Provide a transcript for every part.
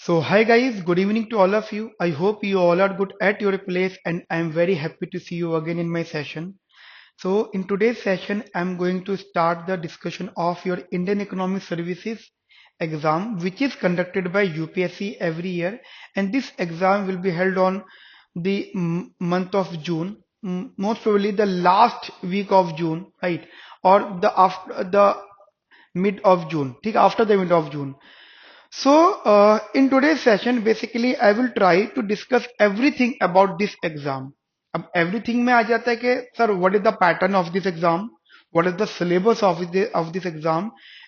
So, hi guys, good evening to all of you. I hope you all are good at your place and I am very happy to see you again in my session. So, in today's session, I'm going to start the discussion of your Indian Economic Services exam, which is conducted by UPSC every year. And this exam will be held on the month of June, most probably the last week of June, right? Or the mid of June, ठीक after the mid of June. So, in today's session, basically, I will try to discuss everything about this exam. अब everything में आ जाता है कि sir, what is the pattern of this exam? What is the syllabus of this exam?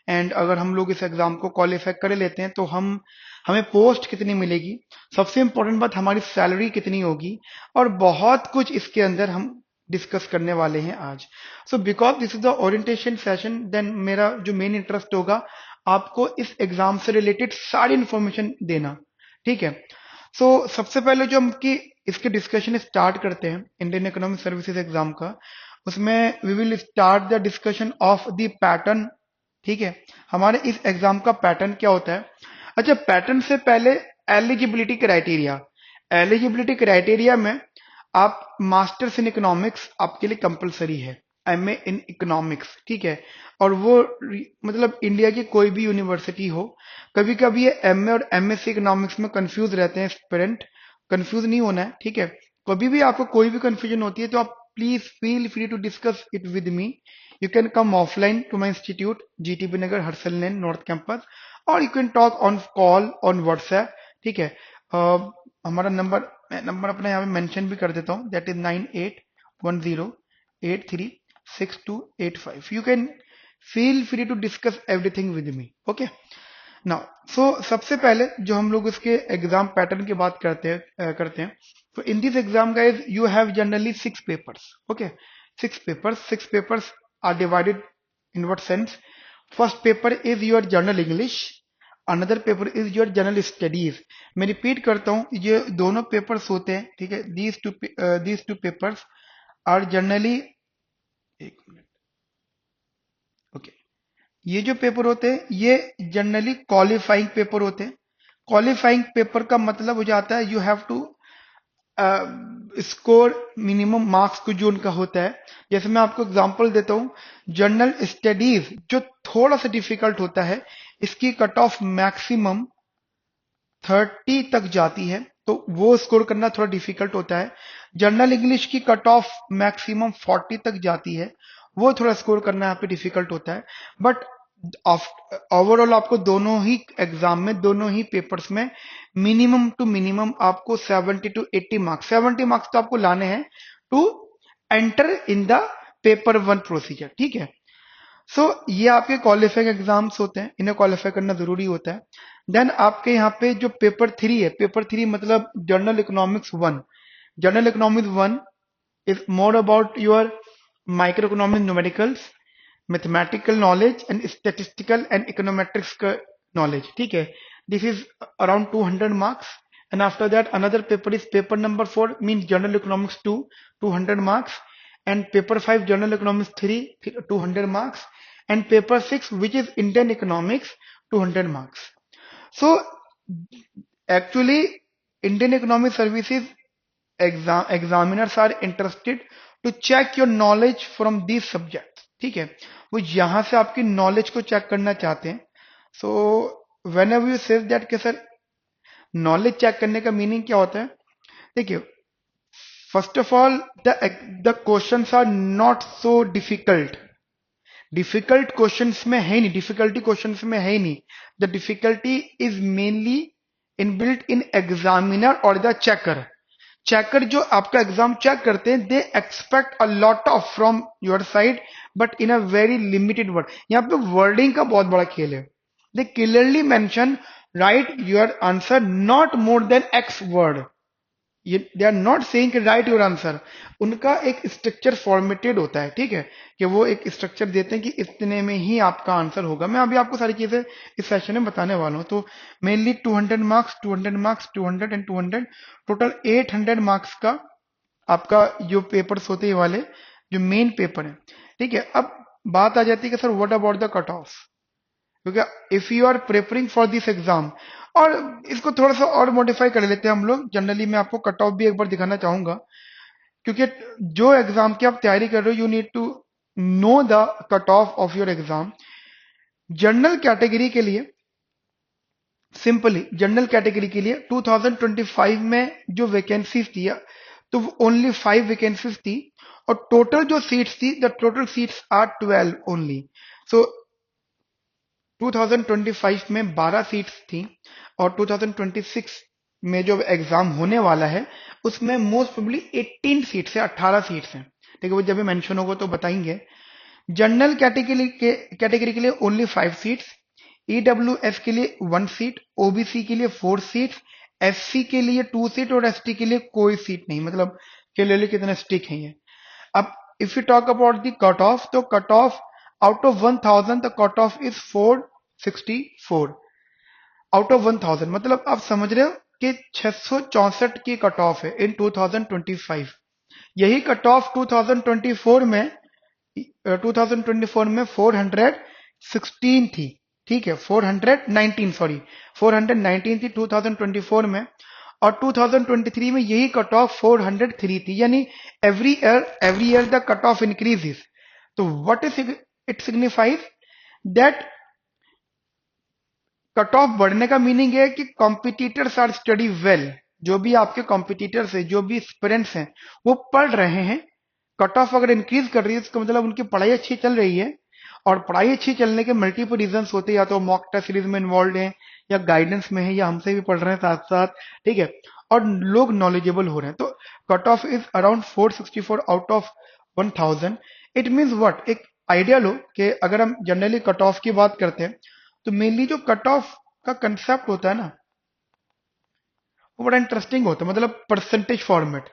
And अगर हम लोग इस exam को क्वालिफाई कर लेते हैं तो हमें पोस्ट कितनी मिलेगी, सबसे इम्पोर्टेंट बात हमारी सैलरी कितनी होगी, और बहुत कुछ इसके अंदर हम डिस्कस करने वाले हैं आज. So because this is the orientation session, then मेरा जो मेन इंटरेस्ट होगा आपको इस एग्जाम से रिलेटेड सारी इंफॉर्मेशन देना. ठीक है. सो सबसे पहले जो हम की इसके डिस्कशन स्टार्ट करते हैं इंडियन इकोनॉमिक सर्विसेज एग्जाम का, उसमें we will start the discussion of the pattern. ठीक है. हमारे इस एग्जाम का पैटर्न क्या होता है? अच्छा, पैटर्न से पहले एलिजिबिलिटी क्राइटेरिया. एलिजिबिलिटी क्राइटेरिया में आप मास्टर्स इन इकोनॉमिक्स आपके लिए कंपलसरी है, एमए इन इकोनॉमिक्स. ठीक है. और वो मतलब इंडिया की कोई भी यूनिवर्सिटी हो. कभी कभी ये एमए और एमएससी इकोनॉमिक्स में कंफ्यूज रहते हैं स्टूडेंट. कंफ्यूज नहीं होना है. ठीक है. कभी भी आपको कोई भी कंफ्यूजन होती है तो आप please feel free to discuss it with me. You can come offline to my institute, GTB Nagar, हर्सल लेन, नॉर्थ कैंपस, और you can talk on call on WhatsApp. ठीक है. हमारा नंबर अपना यहाँ पे मेंशन भी कर देता हूँ, that is 9810836285. You can feel free to discuss everything with me. Okay. Now so सबसे पहले जो हम लोग इसके एग्जाम पैटर्न की बात करते हैं. तो in this exam guys you have generally 6 papers. Okay. 6 papers are divided in what sense? First paper is your general English, another paper is your general studies. मैं रिपीट करता हूँ, ये दोनों पेपर्स होते हैं. ठीक है. These two papers are generally, एक मिनट. ओके. ये जो पेपर होते हैं ये जनरली क्वालिफाइंग पेपर होते हैं. क्वालिफाइंग पेपर का मतलब हो जाता है you have to score minimum marks को जो उनका होता है. जैसे मैं आपको एग्जांपल देता हूं, जनरल स्टडीज जो थोड़ा सा डिफिकल्ट होता है, इसकी कट ऑफ मैक्सिमम 30 तक जाती है, तो वो स्कोर करना थोड़ा डिफिकल्ट होता है. जनरल इंग्लिश की कट ऑफ मैक्सिमम 40 तक जाती है, वो थोड़ा स्कोर करना यहाँ पे डिफिकल्ट होता है. बट ओवरऑल आपको दोनों ही एग्जाम में, दोनों ही पेपर्स में मिनिमम टू मिनिमम आपको 70 to 80 मार्क्स, 70 मार्क्स तो आपको लाने हैं to enter in the paper 1 procedure. ठीक है. सो ये आपके क्वालिफाइंग एग्जाम्स होते हैं, इन्हें क्वालिफाई करना जरूरी होता है. देन आपके यहाँ पे जो पेपर 3 है, पेपर 3 मतलब general economics 1. General economics 1 is more about your microeconomic numericals, mathematical knowledge and statistical and econometrics का knowledge. ठीक है. This is around 200 marks. And after that another paper is paper number 4, means general economics 2, 200 marks. And paper 5 general economics 3, 200 marks. And paper 6 which is Indian economics, 200 marks. So actually Indian economic services examiners are interested to check your knowledge from these subjects. ठीक है. वो यहां से आपकी knowledge को check करना चाहते हैं. So whenever you say that कि सर नॉलेज चेक करने का मीनिंग क्या होता है? देखिए, first of all the questions are not so difficult. Difficult questions में है नहीं, डिफिकल्टी क्वेश्चंस में है ही नहीं. The difficulty is mainly inbuilt in examiner और द चेकर. चेकर जो आपका एग्जाम चेक करते हैं, they expect a lot of from your side, but in a very limited word. यहाँ पे वर्डिंग का बहुत बड़ा खेल है. They clearly mention write your answer not more than X word. They are not saying कि राइट योर आंसर. उनका एक स्ट्रक्चर फॉर्मेटेड होता है. ठीक है. कि वो एक स्ट्रक्चर देते हैं कि इतने में ही आपका आंसर होगा. मैं अभी आपको सारी चीजें इस सेशन में बताने वाला हूं. तो mainly 200 marks, 200 marks, 200 and 200, total 800 marks का आपका जो पेपर्स होते हैं वाले, जो मेन पेपर है. ठीक है. अब बात आ जाती है कि sir what about the cut off, क्योंकि if you are preparing for this exam, और इसको थोड़ा सा और मॉडिफाई कर लेते हैं हम लोग। जनरली मैं आपको कट ऑफ भी एक बार दिखाना चाहूंगा, क्योंकि जो एग्जाम की आप तैयारी कर रहे हो, you need to know the cut off of your exam. General category के लिए, सिंपली जनरल कैटेगरी के लिए 2025 में जो वैकेंसीज थी, तो ओनली 5 वैकेंसीज थी, और टोटल जो सीट्स थी, the total seats are 12 only. So 2025 में 12 सीट्स थी, और 2026 में जो एग्जाम होने वाला है उसमें मोस्ट प्रोबेबली 18 सीट्स है, 18 सीट्स हैं। ठीक है, वो जब भी मेंशन होगा तो बताएंगे। जनरल कैटेगरी के लिए ओनली 5 सीट्स, ईडब्ल्यूएस के लिए 1 सीट, ओबीसी के लिए 4 सीट्स, एससी के लिए 2 सीट, और एसटी के लिए कोई सीट नहीं। मतलब क्लियरली कितने स्टिक हैं ये। अब if you talk about the cut off, तो cut off out of 1000 the cut off is 464 out of 1000। मतलब आप समझ रहे हो कि 664 की कट ऑफ है इन 2025। यही कट ऑफ 2024 में 416 थी। ठीक है, 419, सॉरी 419 थी 2024 में, और 2023 में यही कट ऑफ 403 थी। यानी every year the cut off increases. तो what is it signifies that cut off बढ़ने का मीनिंग है कि कॉम्पिटिटर्स आर स्टडी वेल। जो भी आपके कॉम्पिटिटर्स है, जो भी एस्पिरेंट्स हैं, वो पढ़ रहे हैं। कट ऑफ अगर इंक्रीज कर रही है, इसका मतलब उनकी पढ़ाई अच्छी चल रही है। और पढ़ाई अच्छी चलने के मल्टीपल रीजंस होते हैं, या तो मॉक टेस्ट सीरीज में इन्वॉल्व हैं, या गाइडेंस में है, या हमसे भी पढ़ रहे हैं साथ साथ। ठीक है, और लोग नॉलेजेबल हो रहे हैं। तो cut off is around 464 out of 1000। It means what, एक आइडिया लो कि अगर हम जनरली कट ऑफ की बात करते हैं, तो मेनली जो कट ऑफ का कंसेप्ट होता है ना, वो बड़ा इंटरेस्टिंग होता है। मतलब परसेंटेज फॉर्मेट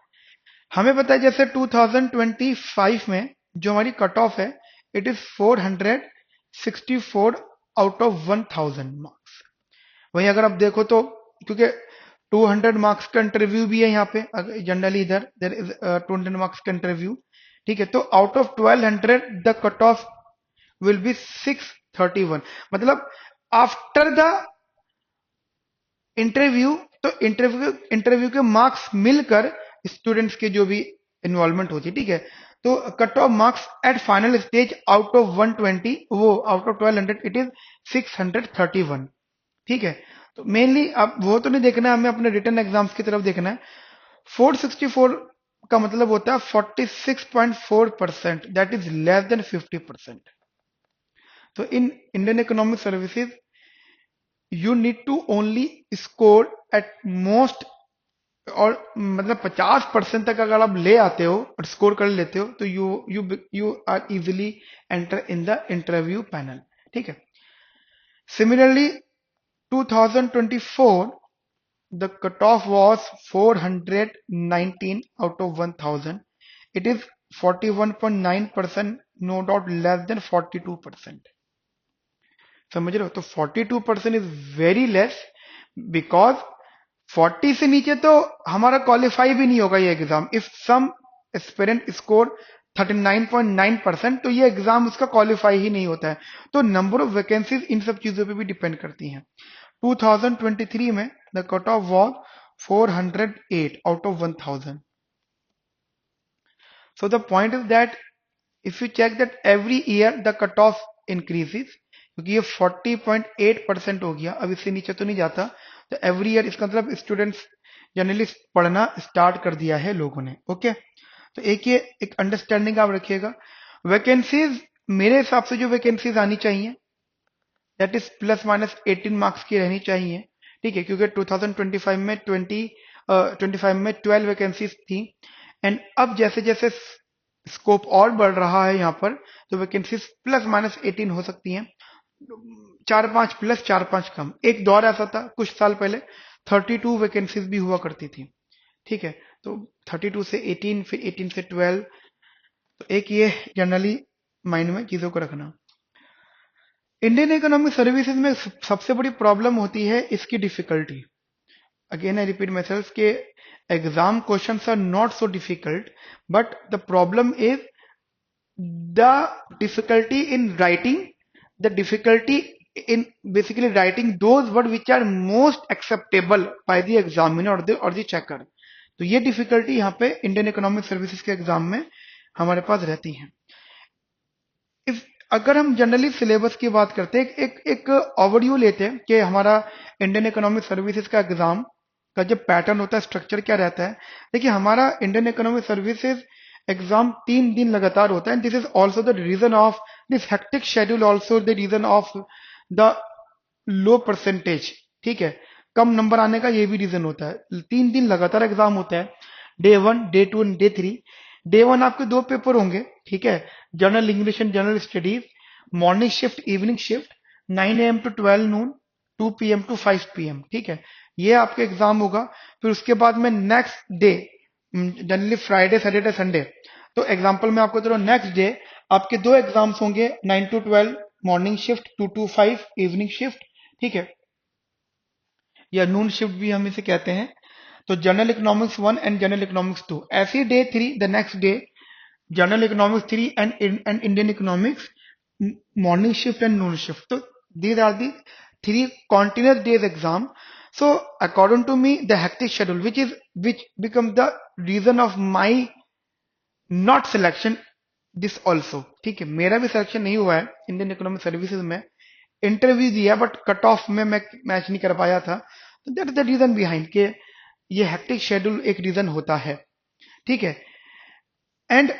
हमें पता है, जैसे 2025 में जो हमारी कट ऑफ है, it is 464 out of 1000 marks. वही अगर आप देखो तो, क्योंकि 200 मार्क्स का इंटरव्यू भी है यहाँ पे, जनरली इधर देर इज 200 मार्क्स का इंटरव्यू। ठीक है, तो out of 1200 the cut off will be 631। मतलब आफ्टर द इंटरव्यू, तो इंटरव्यू के मार्क्स मिलकर स्टूडेंट्स के जो भी इन्वॉल्वमेंट होती है, ठीक है, तो cut off marks at final stage out of 120, वो आउट ऑफ 1200 इट इज 631। ठीक है, तो मेनली अब वो तो नहीं देखना है, हमें अपने रिटन एग्जाम्स की तरफ देखना है। 464 का मतलब होता है 46.4%, दैट इज लेस देन 50%। तो in Indian economic services you need to only score at most, और मतलब 50% तक अगर आप ले आते हो और स्कोर कर लेते हो, तो you are easily enter in the interview panel. ठीक है, similarly 2024 the cutoff was 419 out of 1000. It is 41.9%, no doubt less than 42%. समझ रहे हो? तो 42% इज वेरी लेस, बिकॉज 40 से नीचे तो हमारा क्वालिफाई भी नहीं होगा ये exam. If some aspirant score 39.9%, तो ये एग्जाम उसका क्वालिफाई ही नहीं होता है। तो नंबर ऑफ वैकेंसीज इन सब चीजों पे भी डिपेंड करती हैं। 2023 में the cut of was 408 out of 1000। So the point is that if you check that every year the cutoff increases, क्योंकि ये 40.8% हो गया, अब इससे नीचे तो नहीं जाता, तो एवरी ईयर इसका मतलब स्टूडेंट्स जनरली पढ़ना स्टार्ट कर दिया है लोगों ने। ओके, तो एक ये एक अंडरस्टैंडिंग आप रखिएगा। वैकेंसीज, मेरे हिसाब से जो वैकेंसीज आनी चाहिए, that is plus minus 18 marks की रहनी चाहिए। ठीक है, क्योंकि 2025 में 12 वैकेंसीज थी, एंड अब जैसे जैसे स्कोप और बढ़ रहा है यहाँ पर, तो वैकेंसीज प्लस माइनस 18 हो सकती हैं, 4-5 प्लस 4-5 कम। एक दौर ऐसा था कुछ साल पहले 32 वैकेंसीज भी हुआ करती थी। ठीक है, तो 32 से 18, फिर 18 से 12। तो एक ये जनरली माइंड में चीजों को रखना। इंडियन इकोनॉमिक सर्विसेज में सबसे बड़ी प्रॉब्लम होती है इसकी difficulty. Again I repeat myself के exam questions are not so difficult, but the problem is the difficulty in writing, the difficulty in basically writing those words which are most acceptable by the examiner or the checker. तो ये difficulty यहाँ पे Indian economic services के exam में हमारे पास रहती है। इस अगर हम जनरली सिलेबस की बात करते हैं, एक ओवरव्यू लेते हैं कि हमारा इंडियन इकोनॉमिक सर्विसेज का एग्जाम का जो पैटर्न होता है, स्ट्रक्चर क्या रहता है। देखिए हमारा इंडियन इकोनॉमिक सर्विसेज एग्जाम 3 दिन लगातार होता है। This is also the reason of this hectic schedule, also the reason of the low percentage. ठीक है, कम नंबर आने का ये भी रीजन होता है। 3 दिन लगातार एग्जाम होता है, day 1, day 2 and day 3। Day 1 आपके 2 पेपर होंगे, ठीक है, general English and general studies, morning shift, evening shift, 9 AM to 12 noon, 2 PM to 5 PM। ठीक है, ये आपके एग्जाम होगा। फिर उसके बाद में next day, generally Friday, Saturday, Sunday, तो एग्जाम्पल में आपको चलो नेक्स्ट डे आपके 2 एग्जाम्स होंगे, 9 to 12 morning shift, 2 to 5 evening shift. ठीक है, या नून शिफ्ट भी हम इसे कहते हैं। तो general economics 1 and general economics 2। ऐसे day 3, the next day general economics 3 and Indian economics, morning shift and Noon shift. तो these are the 3 continuous days exam. So according to me, the hectic schedule which becomes the reason of my not selection this also। ठीक है, मेरा भी selection नहीं हुआ है Indian economic services में, interview दिया बट कट ऑफ में मैं मैच नहीं कर पाया था। तो that is the reason behind के ये हेक्टिक शेड्यूल एक रीजन होता है। ठीक है, and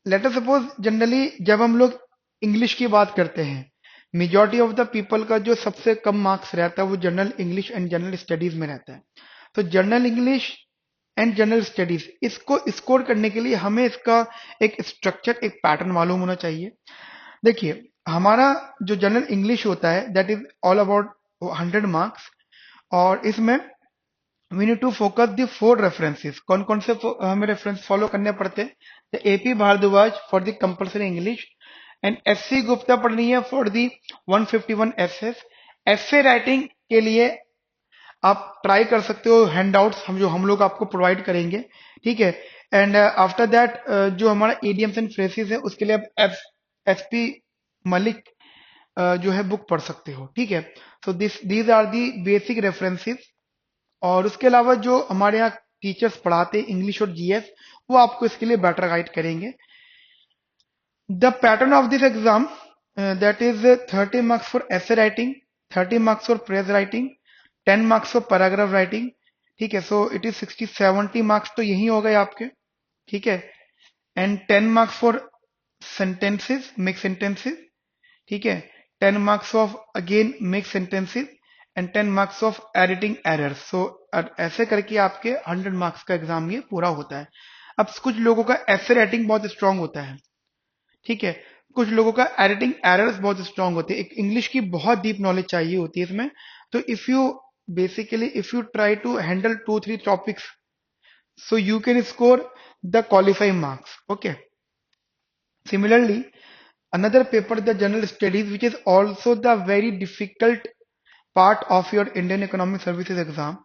let us suppose generally जब हम लोग इंग्लिश की बात करते हैं, मेजॉरिटी ऑफ द पीपल का जो सबसे कम मार्क्स रहता है वो general English and general studies में रहता है। तो general English and general studies, इसको स्कोर करने के लिए हमें इसका एक स्ट्रक्चर, एक पैटर्न मालूम होना चाहिए। देखिए हमारा जो जनरल इंग्लिश होता है that is all about 100 marks, और इसमें we need to focus the 4 references. कौन कौन से हमें रेफरेंस फॉलो करने पड़ते हैं? तो AP Bhardwaj for the compulsory English, and SC Gupta पढ़नी है for the 151 SS। Essay writing के लिए आप ट्राई कर सकते हो हैंडआउट्स हम लोग आपको प्रोवाइड करेंगे। ठीक है, एंड आफ्टर दैट जो हमारा इडियम्स एंड फ्रेजेस है उसके लिए आप SP मलिक जो है बुक पढ़ सकते हो। ठीक है, so these are the basic references. और उसके अलावा जो हमारे यहाँ टीचर्स पढ़ाते हैं इंग्लिश और GS, वो आपको इसके लिए बेटर गाइड करेंगे। The pattern of this exam that is 30 marks for essay writing, 30 marks for praise writing, 10 marks for paragraph writing. ठीक है, सो इट इज 60-70 मार्क्स तो यही हो गए आपके। ठीक है, and 10 marks for sentences, mix sentences. ठीक है, 10 marks of again mix sentences and 10 marks of editing errors. So ऐसे करके आपके 100 मार्क्स का एग्जाम ये पूरा होता है। अब कुछ लोगों का ऐसे राइटिंग बहुत स्ट्रांग होता है, ठीक है, कुछ लोगों का एडिटिंग एरर्स बहुत स्ट्रांग होते हैं। एक इंग्लिश की बहुत डीप नॉलेज चाहिए होती है इसमें। तो if you try to handle 2-3 topics, so you can score the qualifying marks। okay, similarly another paper, the general studies, which is also the very difficult part of your Indian economic services exam।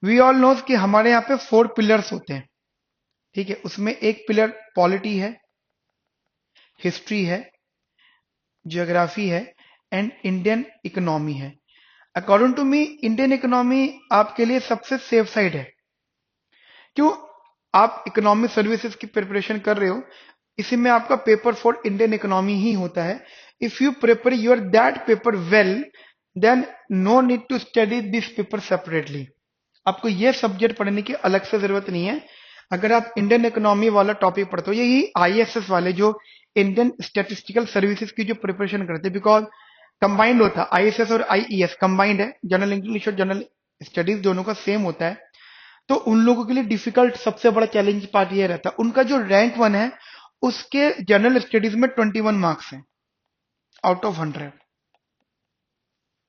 we all knows कि हमारे यहाँ पे 4 pillars होते हैं। ठीक है, उसमें एक पिलर पॉलिटी है, हिस्ट्री है, जियोग्राफी है एंड इंडियन इकोनॉमी है। According to me Indian economy आपके लिए सबसे सेफ साइड है। क्यों? आप इकोनॉमिक सर्विसेज की प्रिपरेशन कर रहे हो, इसी में आपका पेपर फॉर इंडियन इकोनॉमी ही होता है। If you prepare your that paper well, then no need to study this paper separately. आपको यह सब्जेक्ट पढ़ने की अलग से जरूरत नहीं है। अगर आप इंडियन इकोनॉमी वाला टॉपिक पढ़ते हो, यही ISS वाले जो इंडियन स्टैटिस्टिकल सर्विसेज की जो प्रिपरेशन करते हैं, बिकॉज कंबाइंड होता है, ISS और IES कंबाइंड है, जनरल इंग्लिश और जनरल स्टडीज दोनों का सेम होता है। तो उन लोगों के लिए डिफिकल्ट सबसे बड़ा चैलेंज पार्ट ये रहता है, उनका जो रैंक 1 है उसके जनरल स्टडीज में 21 मार्क्स हैं आउट ऑफ 100।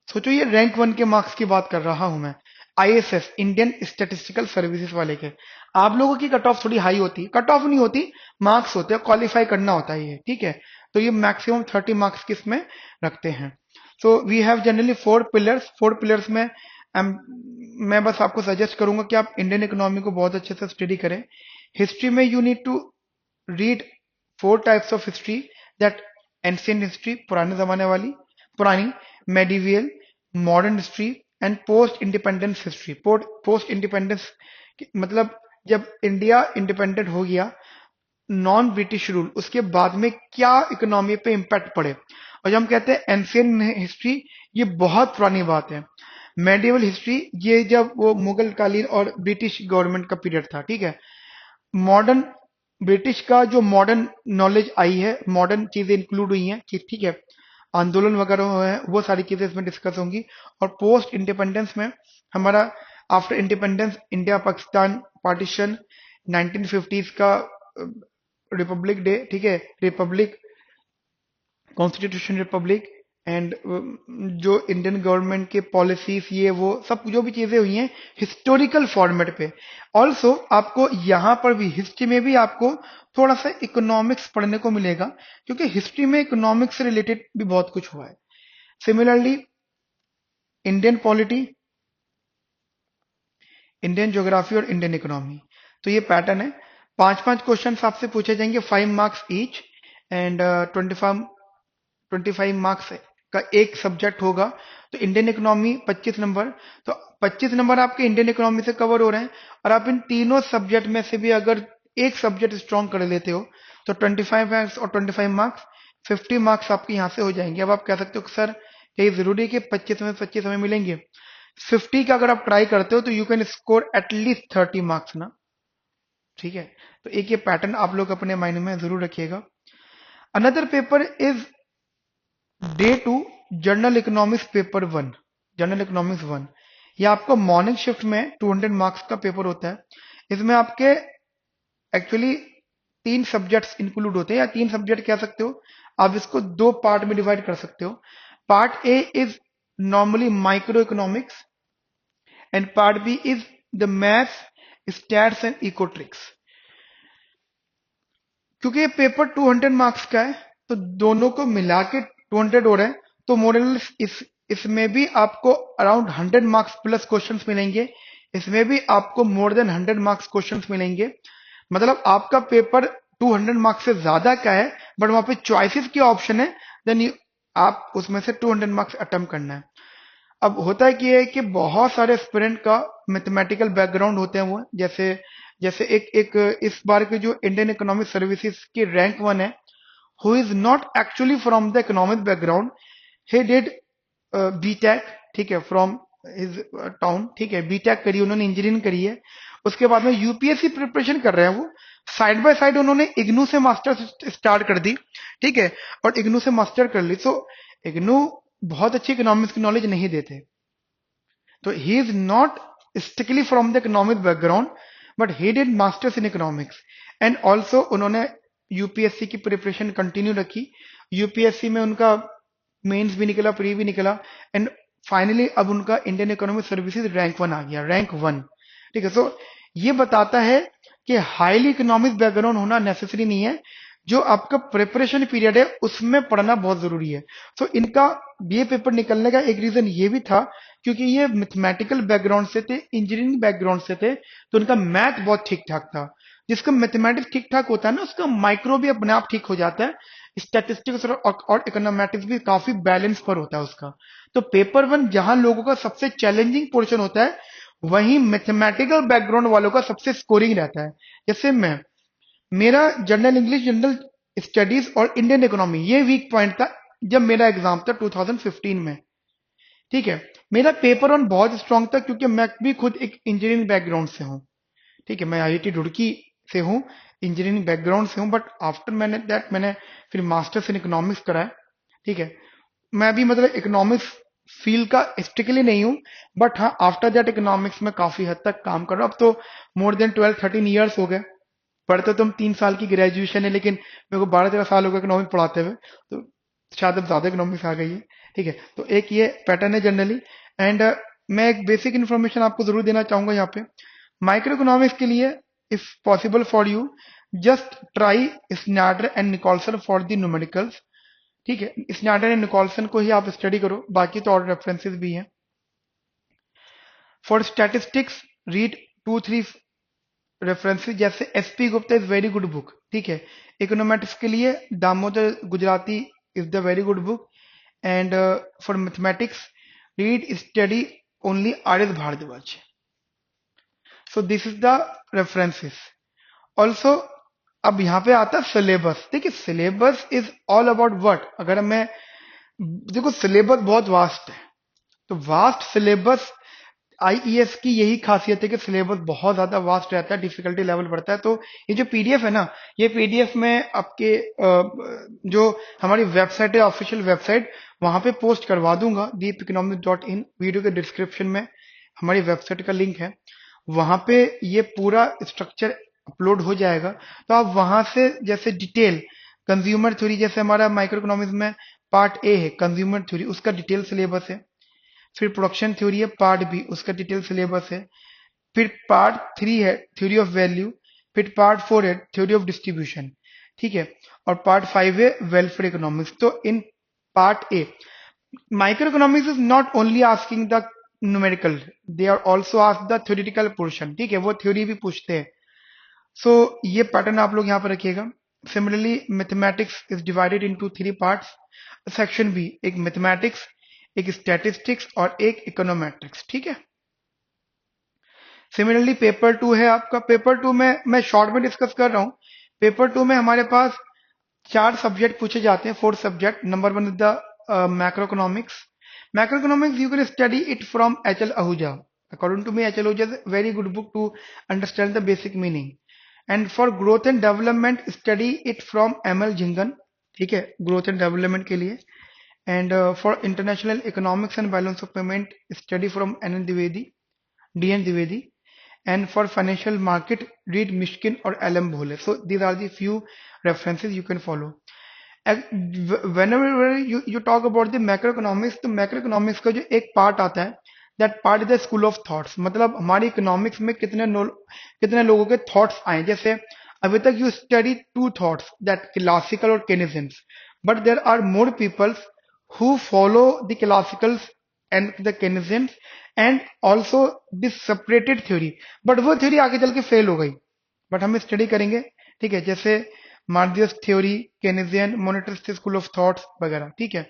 सोचो, ये रैंक 1 के मार्क्स की बात कर रहा हूं मैं, ISS इंडियन स्टैटिस्टिकल सर्विसेज वाले के। आप लोगों की कट ऑफ थोड़ी हाई होती है, कट ऑफ नहीं होती, मार्क्स होते हैं, क्वालिफाई करना होता है ये। ठीक है, तो ये मैक्सिमम 30 मार्क्स किसमें रखते हैं। So we have generally 4 pillars. 4 pillars में मैं बस आपको सजेस्ट करूंगा कि आप इंडियन इकोनॉमी को बहुत अच्छे से स्टडी करें। हिस्ट्री में you need to read 4 types of history, that ancient history, पुराने जमाने वाली, पुरानी, medieval, modern history and post independence history. Post independence मतलब जब इंडिया इंडिपेंडेंट हो गया, नॉन ब्रिटिश रूल, उसके बाद में क्या इकोनॉमी पे इम्पैक्ट पड़े। और जब हम कहते हैं एंशियन हिस्ट्री, ये बहुत पुरानी बात है। मेडिवल हिस्ट्री, ये जब वो मुगल कालीन और ब्रिटिश गवर्नमेंट का पीरियड था, ठीक है। मॉडर्न, ब्रिटिश का जो मॉडर्न नॉलेज आई है, मॉडर्न चीजें इंक्लूड हुई हैं, ठीक है, आंदोलन वगैरह हुए हैं, वो सारी चीजें इसमें डिस्कस होंगी। और पोस्ट इंडिपेंडेंस में हमारा after independence, India Pakistan partition, 1950s का रिपब्लिक डे, ठीक है, रिपब्लिक, कॉन्स्टिट्यूशन रिपब्लिक, एंड जो इंडियन गवर्नमेंट के पॉलिसीज, ये वो सब जो भी चीजें हुई हैं हिस्टोरिकल फॉर्मेट पे। ऑल्सो आपको यहाँ पर भी, हिस्ट्री में भी आपको थोड़ा सा इकोनॉमिक्स पढ़ने को मिलेगा, क्योंकि हिस्ट्री में इकोनॉमिक्स से रिलेटेड भी बहुत कुछ हुआ है। Similarly Indian polity, Indian geography और इंडियन इकोनॉमी, तो ये पैटर्न है। 5-5 क्वेश्चन आपसे पूछे जाएंगे, 5 मार्क्स ईच, एंड 25 मार्क्स का एक सब्जेक्ट होगा। तो इंडियन इकोनॉमी 25 नंबर, तो 25 नंबर आपके इंडियन इकोनॉमी से कवर हो रहे हैं। और आप इन तीनों सब्जेक्ट में से भी अगर एक सब्जेक्ट स्ट्रॉन्ग कर लेते हो तो 25 मार्क्स और 25 मार्क्स, 50 मार्क्स आपके यहाँ से हो जाएंगे। अब आप कह सकते हो सर ये जरूरी है कि 25 में 25 हमें मिलेंगे। 50 का अगर आप ट्राई करते हो तो you can score at least 30 marks ना, ठीक है। तो एक ये पैटर्न आप लोग अपने माइंड में जरूर रखिएगा। Another paper is day 2, journal economics paper 1, journal economics 1। ये आपको मॉर्निंग शिफ्ट में 200 मार्क्स का पेपर होता है। इसमें आपके एक्चुअली 3 सब्जेक्ट्स इंक्लूड होते हैं, या 3 सब्जेक्ट कह सकते हो। आप इसको 2 पार्ट में डिवाइड कर सकते हो। Part A is normally micro economics and part B is the maths, stats and econometrics. क्योंकि ये पेपर 200 मार्क्स का है, तो दोनों को मिला के 200 हो रहे हैं, तो मोरल इसमें भी आपको अराउंड 100 मार्क्स प्लस क्वेश्चंस मिलेंगे। इसमें भी आपको मोर देन 100 मार्क्स क्वेश्चंस मिलेंगे। मतलब आपका पेपर 200 मार्क्स से ज्यादा का है, बट वहां पे चॉइसेस के ऑप्शन है, देन आप उसमें से 200 मार्क्स अटेम्प्ट करना है। अब होता है कि बहुत सारे एस्पिरेंट का मैथमेटिकल बैकग्राउंड होते हैं, वो जैसे जैसे एक इस बार के जो इंडियन इकोनॉमिक सर्विसेज की रैंक 1 है, who is not actually from the economic background, he did BTech, ठीक है, फ्रॉम हिज टाउन, ठीक है, बीटेक करी उन्होंने, इंजीनियरिंग करी है। उसके बाद में यूपीएससी प्रिपरेशन कर रहे हैं वो, साइड बाय साइड उन्होंने इग्नू से मास्टर्स स्टार्ट कर दी, ठीक है, और इग्नू से मास्टर कर ली। सो इग्नू बहुत अच्छी इकोनॉमिक्स की नॉलेज नहीं देते, तो he is not strictly from the economic background, but he did masters in economics. And also उन्होंने यूपीएससी की प्रिपरेशन कंटिन्यू रखी। यूपीएससी में उनका मेंस भी निकला, प्री भी निकला, एंड फाइनली अब उनका इंडियन इकोनॉमिक सर्विसेज रैंक 1 आ गया, रैंक 1, ठीक है। सो ये बताता है कि हाईली इकोनॉमिक बैकग्राउंड होना नेसेसरी नहीं है, जो आपका प्रिपरेशन पीरियड है उसमें पढ़ना बहुत जरूरी है। तो इनका ये पेपर निकलने का एक रीजन ये भी था, क्योंकि ये मैथमेटिकल बैकग्राउंड से थे, इंजीनियरिंग बैकग्राउंड से थे, तो उनका मैथ बहुत ठीक ठाक था। जिसका मैथमेटिक्स ठीक ठाक होता है ना, उसका माइक्रो भी अपने आप ठीक हो जाता है, स्टैटिस्टिक्स और इकोनॉमेटिक्स भी काफी बैलेंस पर होता है उसका। तो पेपर 1 जहां लोगों का सबसे चैलेंजिंग पोर्शन होता है, वहीं मैथमेटिकल बैकग्राउंड वालों का सबसे स्कोरिंग रहता है। जैसे मेरा जनरल इंग्लिश, जनरल स्टडीज और इंडियन इकोनॉमी, ये वीक पॉइंट था जब मेरा एग्जाम था 2015 में, ठीक है। मेरा पेपर 1 बहुत स्ट्रांग था, क्योंकि मैं भी खुद एक इंजीनियरिंग बैकग्राउंड से हूँ, ठीक है, मैं आईआईटी रुड़की से हूँ, इंजीनियरिंग बैकग्राउंड से हूँ, बट आफ्टर मैंने फिर मास्टर्स इन इकोनॉमिक्स कराया, ठीक है। मैं भी मतलब इकोनॉमिक्स फील्ड का स्ट्रिक्टली नहीं हूँ, बट हाँ आफ्टर दैट इकोनॉमिक्स में काफी हद तक काम कर रहा हूँ। अब तो मोर देन 12-13 ईयर्स हो गए। पढ़ते तो हम 3 साल की ग्रेजुएशन है, लेकिन मेरे को 12-13 साल हो गए इकोनॉमिक्स पढ़ाते हुए, तो शायद अब ज्यादा इकोनॉमिक्स आ गई है, ठीक है। तो एक ये पैटर्न है जनरली। एंड मैं एक बेसिक इन्फॉर्मेशन आपको जरूर देना चाहूंगा यहाँ पे, माइक्रो इकोनॉमिक्स के लिए, if possible for you, just try Snyder and Nicholson for the numericals, ठीक है। स्नाइडर एंड निकोलसन को ही आप स्टडी करो, बाकी तो और रेफरेंसेस भी हैं। फॉर स्टैटिस्टिक्स रीड 2-3 रेफरेंसेस, जैसे SP Gupta is very good book, ठीक है। इकोनॉमेटिक्स के लिए Damodar Gujarati is the very good book, and for mathematics read study only R.S. Bhardwaj. So this is the references. Also अब यहाँ पे आता है सिलेबस. देखिए syllabus is all about what. अगर मैं देखो सिलेबस बहुत वास्ट है, तो वास्ट सिलेबस आईईएस की यही खासियत है कि सिलेबस बहुत ज्यादा वास्ट रहता है, डिफिकल्टी लेवल बढ़ता है. तो ये जो पीडीएफ है ना, ये पीडीएफ में आपके जो हमारी वेबसाइट है, ऑफिशियल वेबसाइट, वहां पे पोस्ट करवा दूंगा deepeconomics.in. वीडियो के डिस्क्रिप्शन में हमारी वेबसाइट का लिंक है, वहां पे ये पूरा स्ट्रक्चर अपलोड हो जाएगा. तो आप वहां से जैसे डिटेल कंज्यूमर थ्योरी, जैसे हमारा माइक्रो इकोनॉमिक्स में पार्ट ए है कंज्यूमर थ्योरी, उसका डिटेल सिलेबस है. फिर प्रोडक्शन थ्योरी है पार्ट बी, उसका डिटेल सिलेबस है. फिर पार्ट 3 है थ्योरी ऑफ वैल्यू. फिर पार्ट 4 है थ्योरी ऑफ डिस्ट्रीब्यूशन. ठीक है. और पार्ट 5 है वेलफेयर इकोनॉमिक्स. तो in part A micro economics is not only asking the numerical, they are also ask the theoretical portion. ठीक है, वो थ्योरी भी पूछते हैं. सो ये पैटर्न आप लोग यहाँ पर रखिएगा. Similarly mathematics is divided into 3 parts. Section B, एक मैथमेटिक्स, एक स्टैटिस्टिक्स और एक इकोनोमेट्रिक्स. ठीक है. सिमिलरली पेपर 2 है आपका. पेपर 2 में मैं शॉर्ट में डिस्कस कर रहा हूं. पेपर 2 में हमारे पास 4 सब्जेक्ट पूछे जाते हैं, 4 subject. Number 1 is the macro economics. Macro economics you can study it from H L. Ahuja. According to me H L. Ahuja is a very good book to understand the basic meaning. And for growth and development study it from M.L. Jhingan. ठीक है, growth and development के लिए. And for international economics and balance of payment study from N.N. Dwivedi, D.N. Dwivedi. And for financial market read Mishkin or L.M. Bhole. So these are the few references you can follow. And whenever you talk about the macroeconomics, तो macroeconomics का जो एक part आता है, that part is the school of thoughts. मतलब हमारी economics में कितने लोगों के thoughts आए. जैसे अभी तक you study 2 thoughts, that classical और Keynesians, but there are more people who follow the classicals and the Keynesians and also this separated theory. but वो theory आगे चल के fail हो गई, but हम स्टडी करेंगे. ठीक है, जैसे मार्जियस थ्योरी, केनेजियन, मोनेटरिस्ट स्कूल ऑफ थॉट्स वगैरह. ठीक है,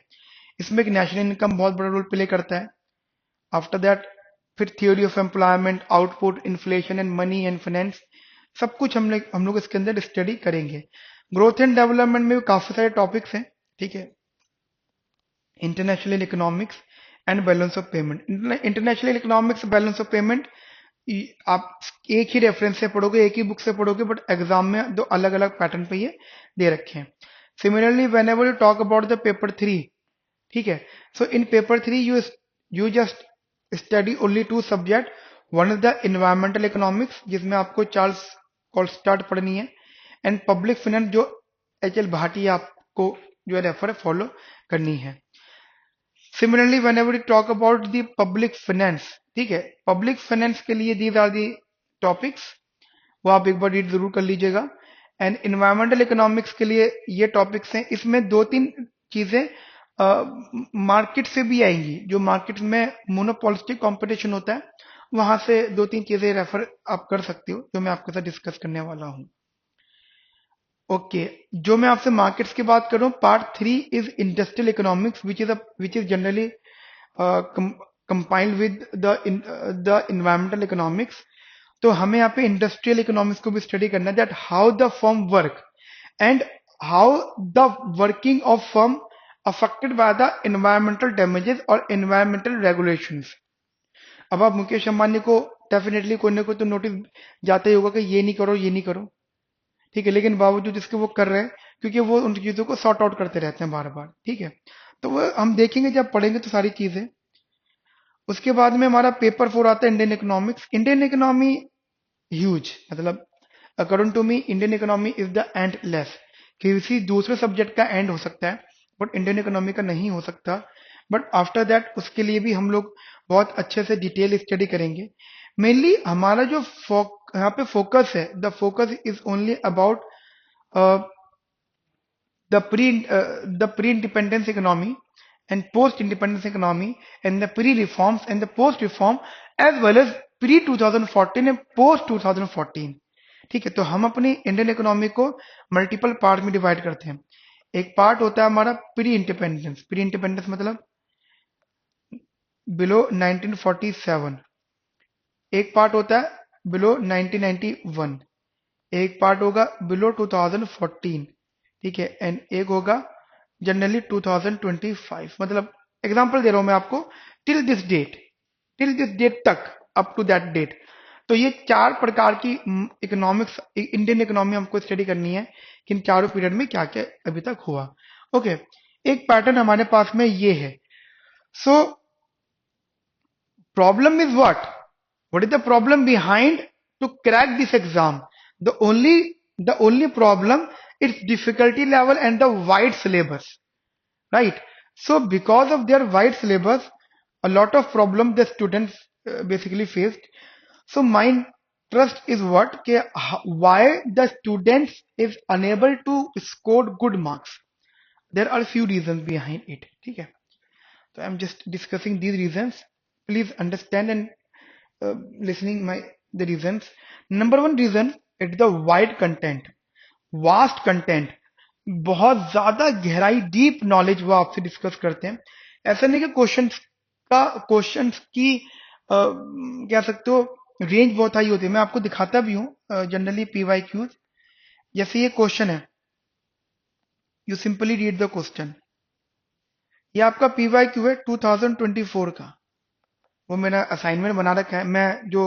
इसमें एक नेशनल इनकम बहुत बड़ा रोल प्ले करता है. आफ्टर दैट फिर theory of employment, output, inflation and money and finance, सब कुछ हम लोग इसके अंदर स्टडी करेंगे. ग्रोथ एंड डेवलपमेंट में काफी सारे टॉपिक्स हैं. ठीक है, international economics and balance of payment. International economics, balance of payment आप एक ही रेफरेंस से पढ़ोगे, एक ही बुक से पढ़ोगे, बट एग्जाम में 2 अलग अलग पैटर्न पे ये दे रखे हैं. Similarly whenever you talk about the paper 3, ठीक है, so in paper 3 you just study only 2 subject. One is the environmental economics, जिसमें आपको चार्ल्स कोलस्टार्ट पढ़नी है, एंड पब्लिक फाइनेंस जो एच.एल. भाटिया आपको जो है रेफर फॉलो करनी है. Similarly whenever you talk about the public finance, ठीक है, पब्लिक फाइनेंस के लिए दीज आर दी टॉपिक्स, वो आप एक बार रीड जरूर कर लीजिएगा. एंड इन्वायरमेंटल इकोनॉमिक्स के लिए ये टॉपिक्स हैं. इसमें 2-3 चीजें मार्केट से भी आएंगी. जो मार्केट में मोनोपोलिस्टिक कंपटीशन होता है, वहां से 2-3 चीजें रेफर आप कर सकते हो, जो मैं आपके साथ डिस्कस करने वाला हूं. ओके, जो मैं आपसे मार्केट्स की बात कर रहा हूँ, part 3 is industrial economics which is generally compiled with the environmental economics. तो हमें यहाँ पे इंडस्ट्रियल इकोनॉमिक्स को भी स्टडी करना है, that how the firm work and how the working of firm affected by the environmental damages और environmental regulations. अब आप मुकेश अंबानी को डेफिनेटली कोई ना कोई तो नोटिस जाता ही होगा कि ये नहीं करो, ये नहीं करो. ठीक है, लेकिन बावजूद इसके वो कर रहे हैं, क्योंकि वो उन चीजों को सॉर्ट आउट करते रहते हैं बार बार. ठीक है, तो वो हम देखेंगे जब पढ़ेंगे तो सारी चीजें. उसके बाद में हमारा पेपर 4 आता है Indian economics. Indian economy huge, मतलब according to me Indian economy is the endless. किसी दूसरे सब्जेक्ट का एंड हो सकता है, बट इंडियन इकोनॉमी का नहीं हो सकता. बट आफ्टर दैट उसके लिए भी हम लोग बहुत अच्छे से डिटेल स्टडी करेंगे. मेनली हमारा जो यहाँ पे फोकस है, the focus is only about the pre independence economy and post-independence economy and the pre-reforms and the post-reform as well as pre-2014 and post-2014. ठीक है, तो हम अपनी इंडियन इकोनॉमी को मल्टीपल पार्ट में डिवाइड करते हैं. एक पार्ट होता है हमारा प्री इंडिपेंडेंस, प्री इंडिपेंडेंस मतलब बिलो 1947, एक पार्ट होता है बिलो 1991, एक पार्ट होगा बिलो 2014, ठीक है, एंड एक होगा जनरली 2025। मतलब एग्जांपल दे रहा हूं मैं आपको, till this date, till this date तक, अप टू दैट डेट। तो ये चार प्रकार की इकोनॉमिक्स, इंडियन इकोनॉमी हमको स्टडी करनी है कि इन चारों पीरियड में क्या क्या अभी तक हुआ। ओके, एक पैटर्न हमारे पास में ये है। सो problem is what is the problem behind to crack this exam? The only problem, its difficulty level and the wide syllabus, right? So because of their wide syllabus, a lot of problem the students basically faced. So my trust is what why the students is unable to score good marks. There are few reasons behind it, okay? So I'm just discussing these reasons. Please understand and listening my the reasons. Number one reason, it's the wide content, vast content, बहुत ज्यादा गहराई, deep knowledge वो आपसे discuss करते हैं। ऐसा नहीं कि क्वेश्चंस की कह सकते हो रेंज बहुत हाई होती है। मैं आपको दिखाता भी हूँ जनरली पीवाई क्यूज। जैसे ये क्वेश्चन है, you simply read the question. ये आपका पीवाई क्यू है 2024 का, वो मेरा असाइनमेंट बना रखा है। मैं जो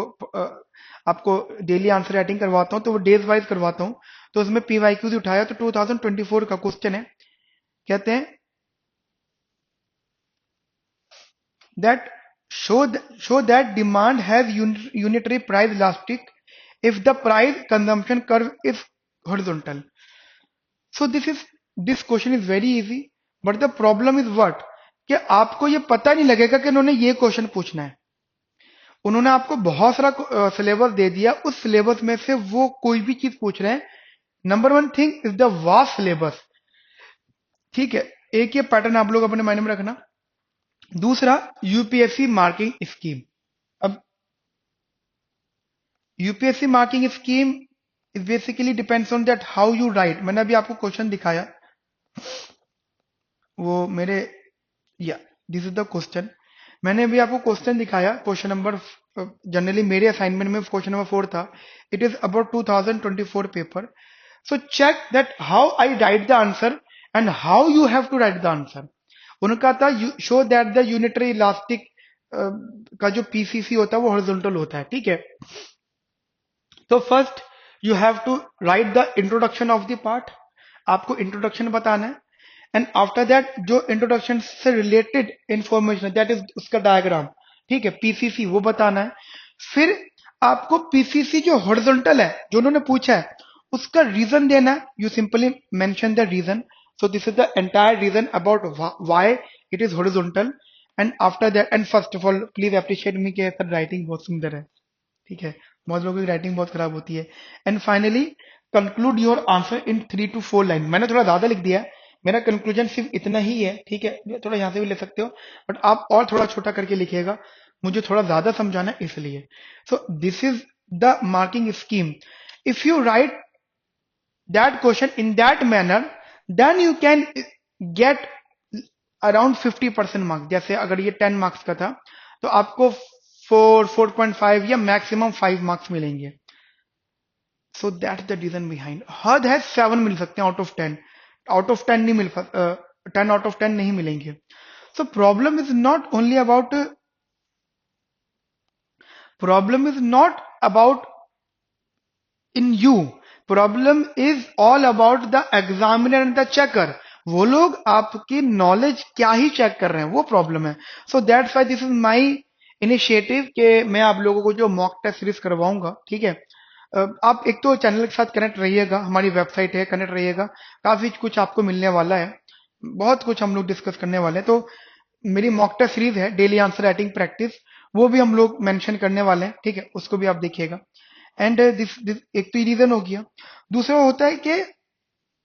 आपको डेली आंसर राइटिंग करवाता हूँ तो वो डेज वाइज करवाता हूँ, तो उसमें पीवाईक्यूज उठाया तो 2024 का क्वेश्चन है। कहते हैं that show that demand has unitary price elastic if the price consumption curve is horizontal. So this question is very easy, but the problem is what कि आपको ये पता नहीं लगेगा कि उन्होंने ये क्वेश्चन पूछना है। उन्होंने आपको बहुत सारा सिलेबस दे दिया, उस सिलेबस में से वो कोई भी चीज पूछ रहे हैं। Number one thing is the vast syllabus, ठीक है, एक ये पैटर्न आप लोग अपने माइंड में रखना। दूसरा, यूपीएससी मार्किंग स्कीम। अब UPSC marking scheme is basically depends on that how you right. मैंने अभी आपको क्वेश्चन दिखाया, वो मेरे, या दिस इज द क्वेश्चन। मैंने अभी आपको क्वेश्चन दिखाया, क्वेश्चन नंबर, जनरली मेरे असाइनमेंट में क्वेश्चन नंबर 4 था। It is about 2024 paper. So check that how I write the answer and how you have to write the answer. उनका था show that the unitary elastic का जो PCC होता है वो हॉरिजॉन्टल होता है, ठीक है। तो first you have to write the introduction of the part, आपको इंट्रोडक्शन बताना है। एंड आफ्टर दैट जो इंट्रोडक्शन से रिलेटेड इंफॉर्मेशन है, दैट इज उसका डायग्राम, ठीक है, पीसीसी वो बताना है। फिर आपको पीसीसी जो हॉरिजॉन्टल है जो उन्होंने पूछा है उसका रीजन देना है। You simply mention the reason. So this is the entire reason about why it is horizontal. And after that, and first of all please appreciate me कि सर राइटिंग बहुत सुंदर है, ठीक है, बहुत लोगों की राइटिंग बहुत खराब होती है। And finally conclude your answer in 3 to 4 line. मैंने थोड़ा ज्यादा लिख दिया है, मेरा कंक्लूजन सिर्फ इतना ही है, ठीक है, थोड़ा यहां से भी ले सकते हो, बट आप और थोड़ा छोटा करके लिखिएगा, मुझे थोड़ा ज्यादा समझाना है इसलिए। सो this is the marking scheme. If you right that question in that manner, then you can get around 50% marks. जैसे अगर ये 10 मार्क्स का था तो आपको 4, 4.5 या मैक्सिमम 5 मार्क्स मिलेंगे। So that's the reason behind. हद है 7 मिल सकते हैं आउट ऑफ 10, आउट ऑफ 10 नहीं मिल 10 आउट ऑफ 10 नहीं मिलेंगे। So problem is not about in you, problem is all about the examiner and the checker. वो लोग आपकी नॉलेज क्या ही चेक कर रहे हैं, वो प्रॉब्लम है। So that's why this is my initiative कि मैं आप लोगों को जो मॉक टेस्ट सीरीज करवाऊंगा, ठीक है। आप एक तो चैनल के साथ कनेक्ट रहिएगा, हमारी वेबसाइट है, कनेक्ट रहिएगा, काफी कुछ आपको मिलने वाला है, बहुत कुछ हम लोग डिस्कस करने वाले हैं। तो मेरी मॉक टेस्ट सीरीज है डेली आंसर राइटिंग प्रैक्टिस, वो भी हम लोग मेंशन करने वाले हैं, ठीक है, उसको भी आप देखिएगा। एंड दिस एक तो रीजन हो गया। दूसरा होता है कि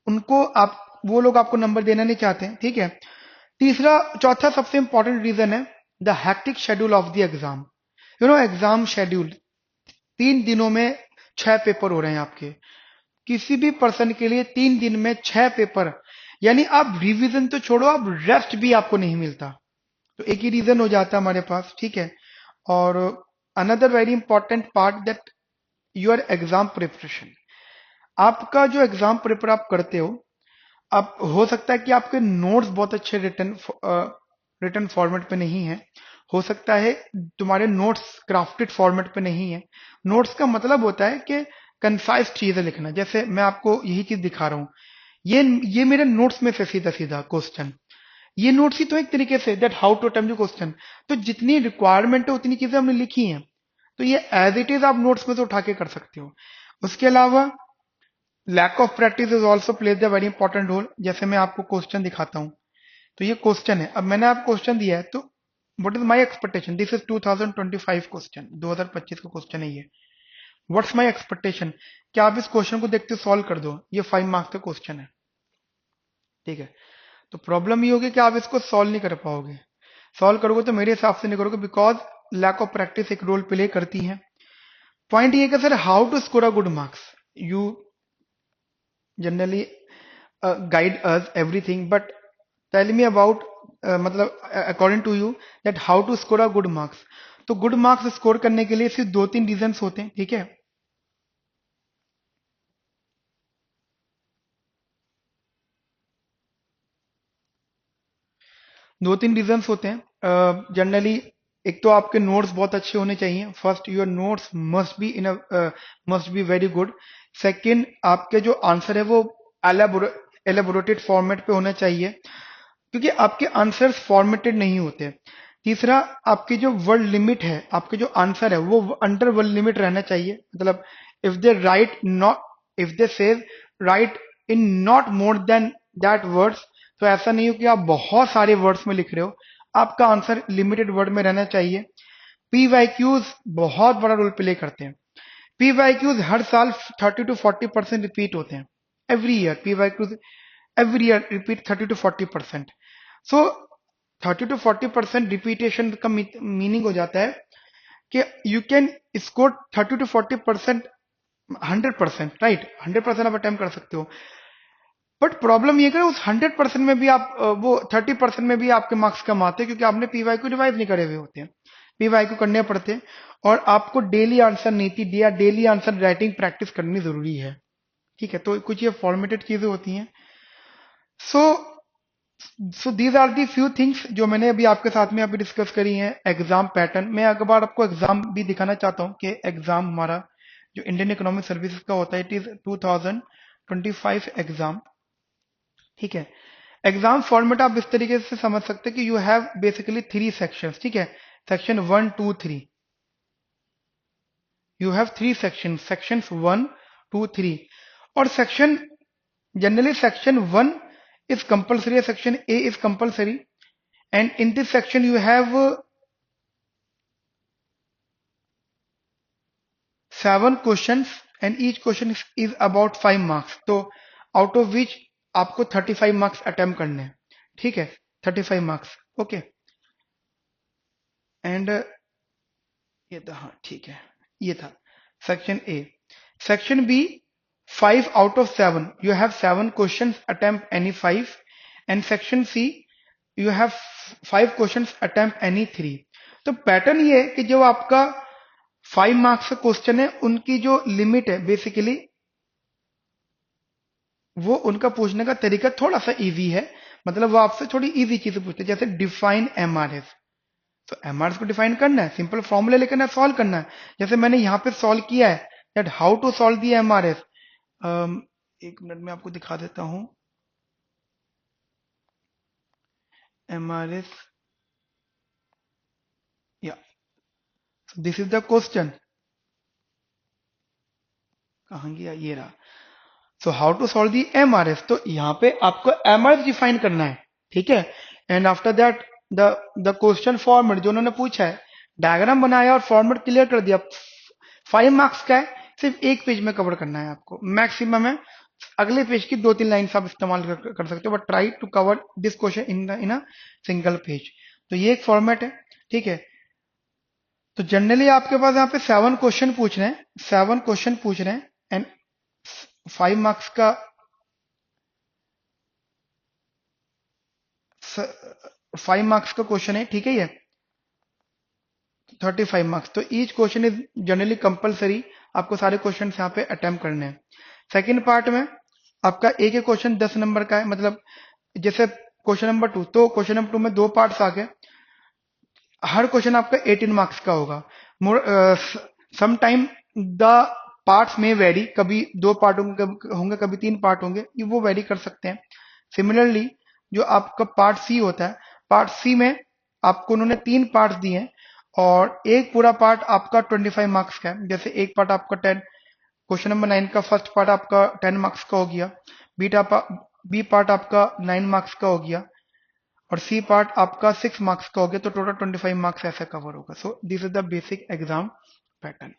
उनको आप, वो लोग आपको नंबर देना नहीं चाहते हैं, ठीक है। चौथा सबसे इंपॉर्टेंट रीजन है the hectic schedule of the exam. You know exam schedule, 3 दिनों में 6 पेपर हो रहे हैं आपके। किसी भी पर्सन के लिए 3 दिन में 6 पेपर, यानी आप रिवीजन तो छोड़ो, आप रेस्ट भी आपको नहीं मिलता। तो एक ही रीजन हो जाता है हमारे पास, ठीक है। और another very important part that your exam preparation, आपका जो एग्जाम प्रिपेयर आप करते हो, अब हो सकता है कि आपके नोट्स बहुत अच्छे रिटर्न फॉर्मेट पे नहीं है, हो सकता है तुम्हारे नोट्स क्राफ्टेड फॉर्मेट पे नहीं है। नोट्स का मतलब होता है कि कंसाइज चीजें लिखना। जैसे मैं आपको यही चीज दिखा रहा हूं, ये मेरे नोट्स में से सीधा सीधा क्वेश्चन, ये नोट्स ही तो एक तरीके से that how to attempt the question. तो जितनी रिक्वायरमेंट है उतनी चीजें हमने लिखी हैं, तो ये एज इट इज आप नोट्स में से उठा के कर सकते हो। उसके अलावा lack of practice is also plays the very important role. जैसे मैं आपको क्वेश्चन दिखाता हूं, तो ये क्वेश्चन है, अब मैंने आपको क्वेश्चन दिया है, तो what is my expectation, this is 2025 question, 2025 का क्वेश्चन है ये। व्हाट्स माय एक्सपेक्टेशन, क्या आप इस क्वेश्चन को देखते सॉल्व कर दो, ये 5 मार्क्स का क्वेश्चन है, ठीक है। तो प्रॉब्लम ये होगी कि आप इसको सॉल्व नहीं कर पाओगे। सॉल्व करोगे तो मेरे हिसाब से नहीं करोगे, बिकॉज लैक ऑफ प्रैक्टिस एक रोल प्ले करती है। पॉइंट ये कि sir how to score a good marks, you generally guide us everything, but tell me about मतलब according to you that how to score a good marks. तो good marks score करने के लिए सिर्फ 2-3 रीजंस होते हैं, ठीक है। 2-3 रीजंस होते हैं जनरली। एक तो आपके नोट्स बहुत अच्छे होने चाहिए, first your notes must be very good. Second, आपके जो आंसर है वो एलेबोरेटेड फॉर्मेट पे होना चाहिए, क्योंकि आपके आंसर्स फॉर्मेटेड नहीं होते। तीसरा, आपकी जो वर्ड लिमिट है, आपके जो आंसर है वो अंडर वर्ड लिमिट रहना चाहिए। मतलब if they right not, if they says right in not more then that words, तो ऐसा नहीं हो कि आप बहुत सारे वर्ड्स में लिख रहे हो, आपका आंसर लिमिटेड वर्ड में रहना चाहिए। पी वाई क्यूज बहुत बड़ा रोल प्ले करते हैं। पी वाई क्यूज हर साल 30 to 40% रिपीट होते हैं, every year P Y Qs every year repeat 30 to 40%। So 30 to 40% repetition का मीनिंग हो जाता है कि you can score 30 to 40%, 100%, right, 100% आप अटेम्प्ट कर सकते हो। बट प्रॉब्लम ये कि उस 100% में भी आप वो 30% में भी आपके मार्क्स कम आते हैं, क्योंकि आपने पीवाई को रिवाइज नहीं करे हुए होते हैं, पीवाई को करने पड़ते हैं। और आपको डेली आंसर नीति या डेली आंसर राइटिंग प्रैक्टिस करनी जरूरी है, ठीक है। तो कुछ ये फॉर्मेटेड चीजें होती हैं। So so these are the few things जो मैंने अभी आपके साथ में अभी डिस्कस करी हैं। एग्जाम पैटर्न, मैं एक बार आपको एग्जाम भी दिखाना चाहता हूँ कि एग्जाम हमारा जो इंडियन इकोनॉमिक सर्विसेज का होता है, इट इज 2025 एग्जाम, ठीक है। एग्जाम फॉर्मेट आप इस तरीके से समझ सकते हैं कि यू हैव बेसिकली 3 सेक्शंस, ठीक है। Section 1, 2, 3, you have 3 section, sections 1, 2, 3। और section generally section 1 is compulsory, section A is compulsory, and in this section you have 7 questions and each question is about 5 marks, तो out of which आपको 35 marks attempt करने हैं, ठीक है, 35 marks, okay. And ये था, हाँ ठीक है, ये था section A. Section B, 5 out of 7, you have 7 questions, attempt any 5, and section C, you have 5 questions, attempt any 3। तो पैटर्न ये है कि जो आपका 5 मार्क्स का क्वेश्चन है, उनकी जो लिमिट है बेसिकली वो उनका पूछने का तरीका थोड़ा सा इजी है। मतलब वो आपसे थोड़ी इजी चीजें पूछते हैं, जैसे डिफाइन एमआरएस। तो एमआरएस को डिफाइन करना है, सिंपल फॉर्मूला लेकर ना सॉल्व करना है। जैसे मैंने यहाँ पे सॉल्व किया है that how to solve the MRS. एक मिनट में आपको दिखा देता हूं एमआरएस, या दिस इज द क्वेश्चन, कहाँ गया, ये रहा। So how to solve the MRS, तो यहाँ पे आपको एमआरएस डिफाइन करना है, ठीक है। And after that the question format जो उन्होंने पूछा है, डायग्राम बनाया और फॉर्मेट क्लियर कर दिया। 5 मार्क्स का है, सिर्फ एक पेज में कवर करना है आपको, मैक्सिमम है अगले पेज की 2-3 लाइन्स आप इस्तेमाल कर सकते हो, but try to cover this question in a single page. तो ये एक फॉर्मेट है, ठीक है। तो जनरली आपके पास यहाँ पे 7 क्वेश्चन पूछ रहे हैं, 7 क्वेश्चन पूछ रहे हैं, एंड 5 मार्क्स का 5 मार्क्स का क्वेश्चन है, ठीक है। ये 35 मार्क्स, तो each question is generally compulsory, आपको सारे क्वेश्चन यहाँ पे अटेम्प्ट करने हैं। सेकेंड पार्ट में आपका एक एक क्वेश्चन 10 नंबर का है, मतलब जैसे क्वेश्चन नंबर 2, तो क्वेश्चन नंबर 2 में 2 पार्ट्स आ गए, हर क्वेश्चन आपका 18 मार्क्स का होगा। सम टाइम द पार्ट्स में वेरी, कभी 2 पार्ट होंगे, कभी 3 पार्ट होंगे, ये वो वेरी कर सकते हैं। सिमिलरली जो आपका पार्ट सी होता है, पार्ट सी में आपको उन्होंने 3 पार्ट्स दिए हैं और एक पूरा पार्ट आपका 25 मार्क्स का है। जैसे एक पार्ट आपका 10, क्वेश्चन नंबर 9 का फर्स्ट पार्ट आपका 10 मार्क्स का हो गया, बी पार्ट आपका 9 मार्क्स का हो गया और सी पार्ट आपका 6 मार्क्स का हो गया, तो टोटल 25 मार्क्स ऐसे कवर होगा। सो this is the basic exam pattern,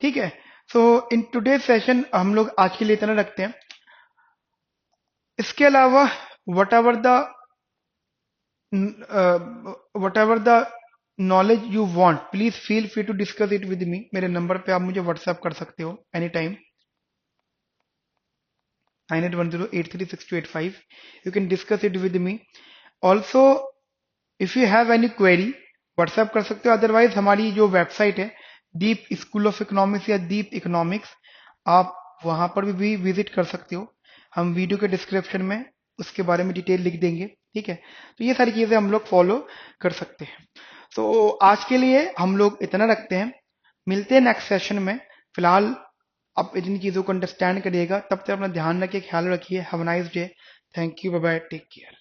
ठीक है। सो इन टुडे सेशन हम लोग आज के लिए इतना रखते हैं। इसके अलावा whatever the knowledge you want, please feel free to discuss it with me. मेरे नंबर पे आप मुझे व्हाट्सएप कर सकते हो any time, 9810836285। You can discuss it with me. Also, if you have any query, WhatsApp कर सकते हो। अदरवाइज हमारी जो वेबसाइट है डीप स्कूल ऑफ इकोनॉमिक्स या डीप इकोनॉमिक्स, आप वहां पर भी विजिट कर सकते हो। हम वीडियो के डिस्क्रिप्शन में उसके बारे में डिटेल लिख देंगे, ठीक है। तो ये सारी चीजें हम लोग फॉलो कर सकते हैं। तो आज के लिए हम लोग इतना रखते हैं, मिलते हैं नेक्स्ट सेशन में। फिलहाल आप इतनी चीजों को अंडरस्टैंड करिएगा, तब तक अपना ध्यान रखिए, ख्याल रखिए। Have a nice day, thank you, bye bye, take care.